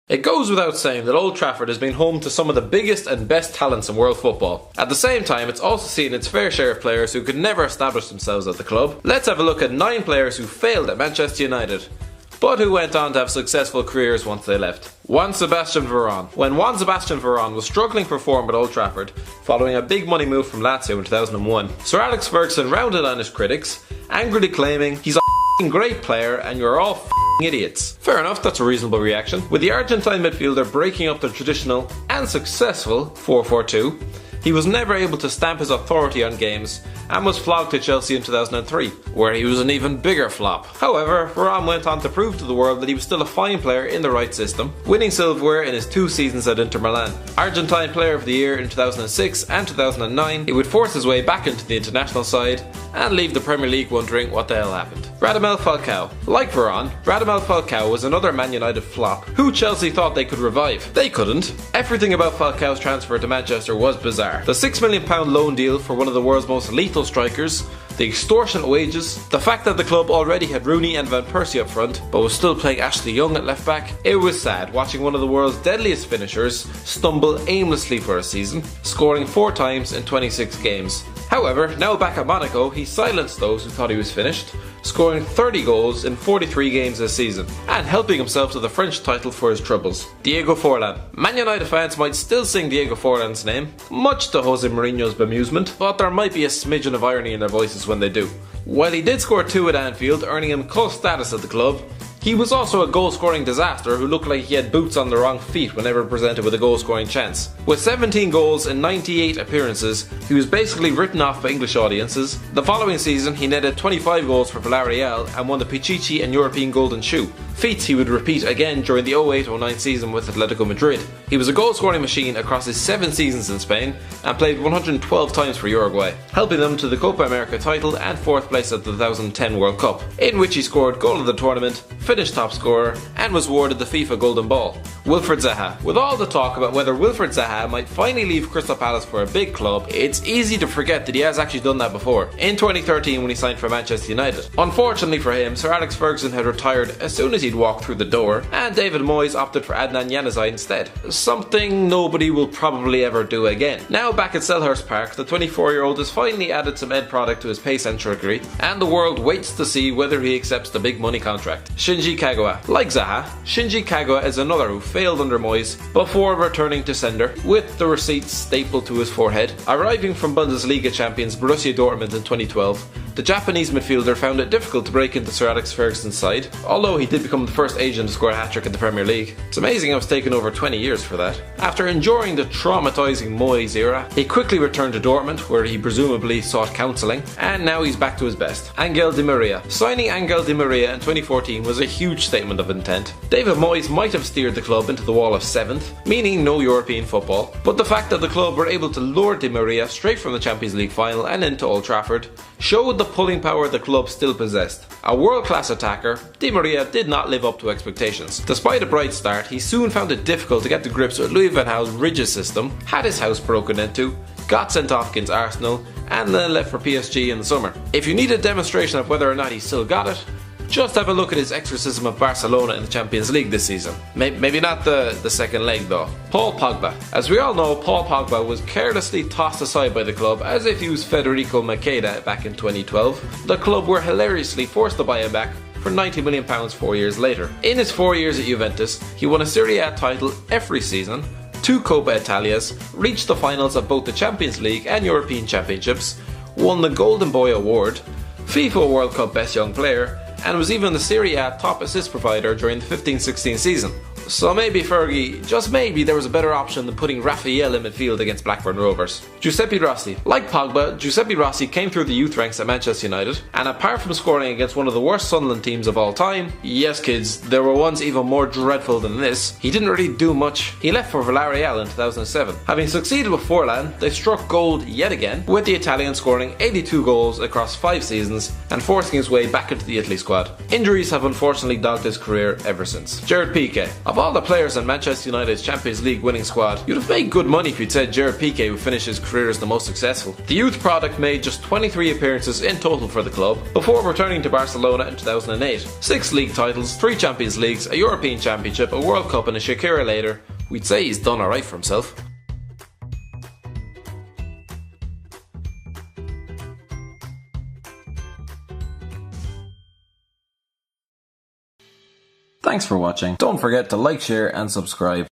It goes without saying that Old Trafford has been home to some of the biggest and best talents in world football. At the same time, it's also seen its fair share of players who could never establish themselves at the club. Let's have a look at 9 players who failed at Manchester United, but who went on to have successful careers once they left. Juan Sebastian Veron. When Juan Sebastian Veron was struggling for form at Old Trafford, following a big money move from Lazio in 2001, Sir Alex Ferguson rounded on his critics, angrily claiming, "He's a great player and you're all idiots." Fair enough, that's a reasonable reaction. With the Argentine midfielder breaking up the traditional and successful 4-4-2, he was never able to stamp his authority on games and was flogged to Chelsea in 2003, where he was an even bigger flop. However, Veron went on to prove to the world that he was still a fine player in the right system, winning silverware in his 2 seasons at Inter Milan. Argentine Player of the Year in 2006 and 2009, he would force his way back into the international side and leave the Premier League wondering what the hell happened. Radamel Falcao. Like Veron, Radamel Falcao was another Man United flop who Chelsea thought they could revive. They couldn't. Everything about Falcao's transfer to Manchester was bizarre. The £6 million loan deal for one of the world's most lethal strikers, the extortionate wages, the fact that the club already had Rooney and Van Persie up front but was still playing Ashley Young at left back. It was sad watching one of the world's deadliest finishers stumble aimlessly for a season, scoring 4 times in 26 games. However, now back at Monaco, he silenced those who thought he was finished, scoring 30 goals in 43 games this season, and helping himself to the French title for his troubles. Diego Forlan. Man United fans might still sing Diego Forlan's name, much to Jose Mourinho's bemusement, but there might be a smidgen of irony in their voices when they do. While he did score 2 at Anfield, earning him cult status at the club, he was also a goal-scoring disaster who looked like he had boots on the wrong feet whenever presented with a goal-scoring chance. With 17 goals in 98 appearances, he was basically written off by English audiences. The following season, he netted 25 goals for Villarreal and won the Pichichi and European Golden Shoe, feats he would repeat again during the 08-09 season with Atletico Madrid. He was a goal-scoring machine across his 7 seasons in Spain and played 112 times for Uruguay, helping them to the Copa America title and 4th place at the 2010 World Cup, in which he scored goal of the tournament, finished top scorer, and was awarded the FIFA Golden Ball. Wilfried Zaha. With all the talk about whether Wilfried Zaha might finally leave Crystal Palace for a big club, it's easy to forget that he has actually done that before, in 2013 when he signed for Manchester United. Unfortunately for him, Sir Alex Ferguson had retired as soon as he'd walked through the door, and David Moyes opted for Adnan Januzaj instead. Something nobody will probably ever do again. Now back at Selhurst Park, the 24-year-old has finally added some end product to his pace and trickery, and the world waits to see whether he accepts the big money contract. Shinji Kagawa. Like Zaha, Shinji Kagawa is another who failed under Moyes before returning to sender with the receipts stapled to his forehead. Arriving from Bundesliga champions Borussia Dortmund in 2012, the Japanese midfielder found it difficult to break into Sir Alex Ferguson's side, although he did become the first Asian to score a hat-trick in the Premier League. It's amazing how it's taken over 20 years for that. After enduring the traumatising Moyes era, he quickly returned to Dortmund, where he presumably sought counselling, and now he's back to his best. Angel Di Maria. Signing Angel Di Maria in 2014 was a huge statement of intent. David Moyes might have steered the club into the wall of 7th, meaning no European football, but the fact that the club were able to lure Di Maria straight from the Champions League final and into Old Trafford showed the pulling power the club still possessed. A world-class attacker, Di Maria did not live up to expectations. Despite a bright start, he soon found it difficult to get to grips with Louis van Gaal's rigid system, had his house broken into, got sent off against Arsenal, and then left for PSG in the summer. If you need a demonstration of whether or not he still got it, just have a look at his exorcism of Barcelona in the Champions League this season. Maybe not the second leg though. Paul Pogba. As we all know, Paul Pogba was carelessly tossed aside by the club as if he was Federico Macheda back in 2012. The club were hilariously forced to buy him back for £90 million 4 years later. In his 4 years at Juventus, he won a Serie A title every season, 2 Coppa Italias, reached the finals of both the Champions League and European Championships, won the Golden Boy Award, FIFA World Cup Best Young Player, and was even the Serie A top assist provider during the 15-16 season. So maybe Fergie, just maybe, there was a better option than putting Raphael in midfield against Blackburn Rovers. Giuseppe Rossi. Like Pogba, Giuseppe Rossi came through the youth ranks at Manchester United, and apart from scoring against one of the worst Sunderland teams of all time, yes kids, there were ones even more dreadful than this, he didn't really do much. He left for Villarreal in 2007. Having succeeded with Forlan, they struck gold yet again, with the Italian scoring 82 goals across 5 seasons and forcing his way back into the Italy squad. Injuries have unfortunately dogged his career ever since. Gerard Piqué. Of Of all the players in Manchester United's Champions League winning squad, you'd have made good money if you'd said Gerard Piqué would finish his career as the most successful. The youth product made just 23 appearances in total for the club before returning to Barcelona in 2008. 6 league titles, 3 Champions Leagues, a European Championship, a World Cup and a Shakira later. We'd say he's done alright for himself. Thanks for watching. Don't forget to like, share and subscribe.